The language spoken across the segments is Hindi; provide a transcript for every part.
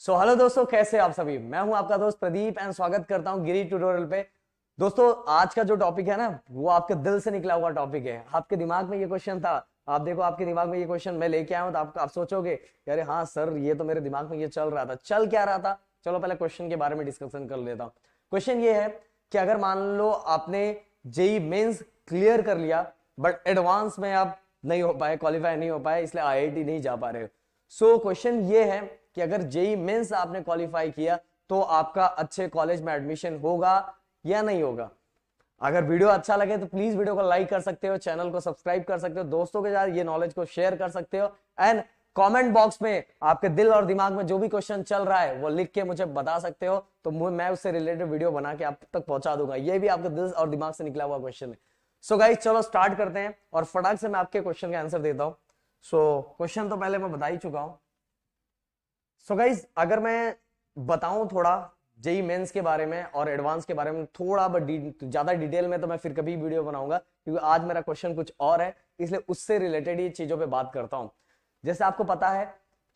हेलो दोस्तों, कैसे आप सभी। मैं हूं आपका दोस्त प्रदीप एंड स्वागत करता हूं गिरी ट्यूटोरियल पे। दोस्तों, आज का जो टॉपिक है ना, वो आपके दिल से निकला हुआ टॉपिक है। आपके दिमाग में ये क्वेश्चन था, आप देखो आपके दिमाग में ये क्वेश्चन मैं लेके आया हूं, तो आप सोचोगे अरे हाँ सर, ये तो मेरे दिमाग में ये चल रहा था। चल क्या रहा था, चलो पहले क्वेश्चन के बारे में डिस्कशन कर लेता हूं। क्वेश्चन ये है कि अगर मान लो आपने जेई मेंस क्लियर कर लिया, बट एडवांस में आप नहीं हो पाए, क्वालिफाई नहीं हो पाए, इसलिए आईआईटी नहीं जा पा रहे हो। सो क्वेश्चन ये है कि अगर जेई मेंस आपने क्वालिफाई किया तो आपका अच्छे कॉलेज में एडमिशन होगा या नहीं होगा। अगर वीडियो अच्छा लगे तो प्लीज वीडियो को लाइक कर सकते हो, चैनल को सब्सक्राइब कर सकते हो, दोस्तों के साथ ये नॉलेज को शेयर कर सकते हो, एंड कमेंट बॉक्स में आपके दिल और दिमाग में जो भी क्वेश्चन चल रहा है वो लिख के मुझे बता सकते हो, तो मैं उससे रिलेटेड वीडियो बना के आप तक पहुंचा दूंगा। ये भी आपके दिल और दिमाग से निकला हुआ क्वेश्चन है। सो गाइस, चलो स्टार्ट करते हैं और फटाक से मैं आपके क्वेश्चन का आंसर देता हूं। सो क्वेश्चन तो पहले मैं बता ही चुका हूं। सो गाइज, अगर मैं बताऊं थोड़ा जेई मेंस के बारे में और एडवांस के बारे में, थोड़ा ज्यादा डिटेल में तो मैं फिर कभी वीडियो बनाऊंगा, क्योंकि आज मेरा क्वेश्चन कुछ और है, इसलिए उससे रिलेटेड ही चीजों पे बात करता हूं। जैसे आपको पता है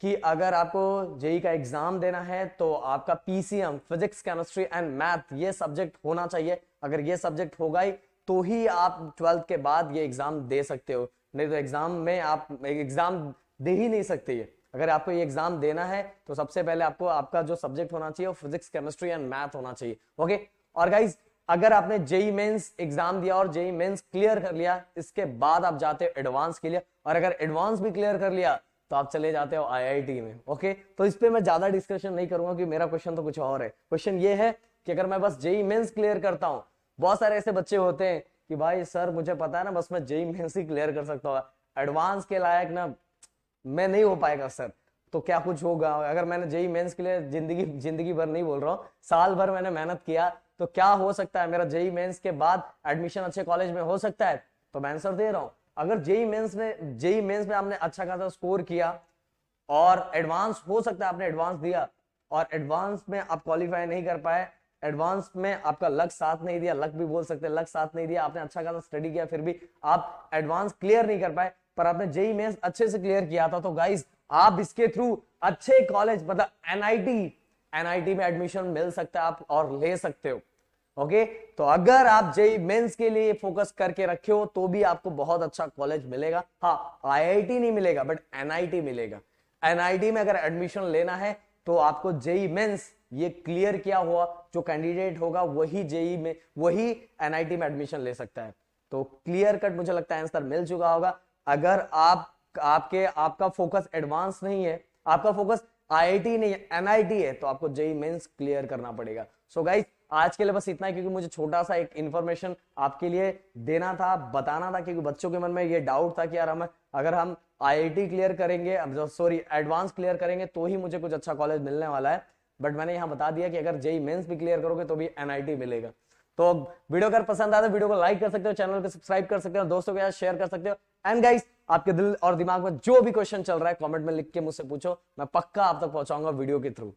कि अगर आपको जेई का एग्जाम देना है तो आपका PCM, physics chemistry and math, ये सब्जेक्ट होना चाहिए। अगर ये सब्जेक्ट होगा ही तो ही आप 12th के बाद ये एग्जाम दे सकते हो, नहीं तो एग्जाम में आप एग्जाम दे ही नहीं सकते। ये अगर आपको ये एग्जाम देना है तो सबसे पहले आपको आपका जो सब्जेक्ट होना चाहिए वो फिजिक्स केमिस्ट्री एंड मैथ होना चाहिए। ओके। और गाइज, अगर आपने जेई मेंस एग्जाम दिया और जेई मेंस क्लियर कर लिया, इसके बाद आप जाते हो एडवांस के लिए, और अगर एडवांस भी क्लियर कर लिया तो आप चले जाते हो आईआईटी में। ओके, तो इस पे मैं ज्यादा डिस्कशन नहीं करूंगा कि मेरा क्वेश्चन तो कुछ और है। क्वेश्चन ये है कि अगर मैं बस जेई मेंस क्लियर करता हूं, बहुत सारे ऐसे बच्चे होते हैं कि भाई सर मुझे पता है ना, बस मैं जेई मेंस ही क्लियर कर सकता हूँ, एडवांस के लायक ना मैं नहीं हो पाएगा सर। तो क्या कुछ होगा, अगर मैंने जेई मेंस के लिए जिंदगी जिंदगी भर नहीं बोल रहा हूँ, साल भर मैंने मेहनत किया, तो क्या हो सकता है मेरा जेई मेंस के बाद एडमिशन अच्छे कॉलेज में हो सकता है। तो मैं आंसर दे रहा हूं, अगर जेई मेंस में आपने अच्छा खासा स्कोर किया और एडवांस हो सकता है आपने एडवांस दिया और एडवांस में आप क्वालिफाई नहीं कर पाए, एडवांस में आपका लक साथ नहीं दिया, लक भी बोल सकते हैं, लक साथ नहीं दिया, आपने अच्छा खासा स्टडी किया फिर भी आप एडवांस क्लियर नहीं कर पाए, पर आपने जेई मेंस अच्छे से क्लियर किया था, तो गाइस आप इसके थ्रू अच्छे कॉलेज मतलब एनआईटी में एडमिशन मिल सकता है आप और ले सकते हो। ओके, तो अगर आप जेई मेंस के लिए फोकस करके रखे हो तो भी आपको बहुत अच्छा कॉलेज मिलेगा। हाँ, आईआईटी नहीं मिलेगा बट एनआईटी मिलेगा। एनआईटी में अगर एडमिशन लेना है तो आपको जेई मेंस ये क्लियर किया हुआ जो कैंडिडेट होगा वही एनआईटी में एडमिशन ले सकता है। तो क्लियर कट मुझे लगता है आंसर मिल चुका होगा। अगर आपका फोकस एडवांस नहीं है, आपका फोकस आईआईटी नहीं है, एनआईटी है, तो आपको जेई मेंस क्लियर करना पड़ेगा। सो गाइस, आज के लिए बस इतना है, क्योंकि मुझे छोटा सा एक इंफॉर्मेशन आपके लिए देना था, बताना था, क्योंकि बच्चों के मन में ये डाउट था कि यार अगर हम आईआईटी क्लियर करेंगे, सॉरी एडवांस क्लियर करेंगे तो ही मुझे कुछ अच्छा कॉलेज मिलने वाला है। बट मैंने यहाँ बता दिया कि अगर जेई मेंस भी क्लियर करोगे तो भी एनआईटी मिलेगा। तो वीडियो अगर पसंद आया तो वीडियो को लाइक कर सकते हो, चैनल को सब्सक्राइब कर सकते हो, दोस्तों के साथ शेयर कर सकते हो, एंड गाइस आपके दिल और दिमाग में जो भी क्वेश्चन चल रहा है कमेंट में लिख के मुझसे पूछो, मैं पक्का आप तक पहुंचाऊंगा वीडियो के थ्रू।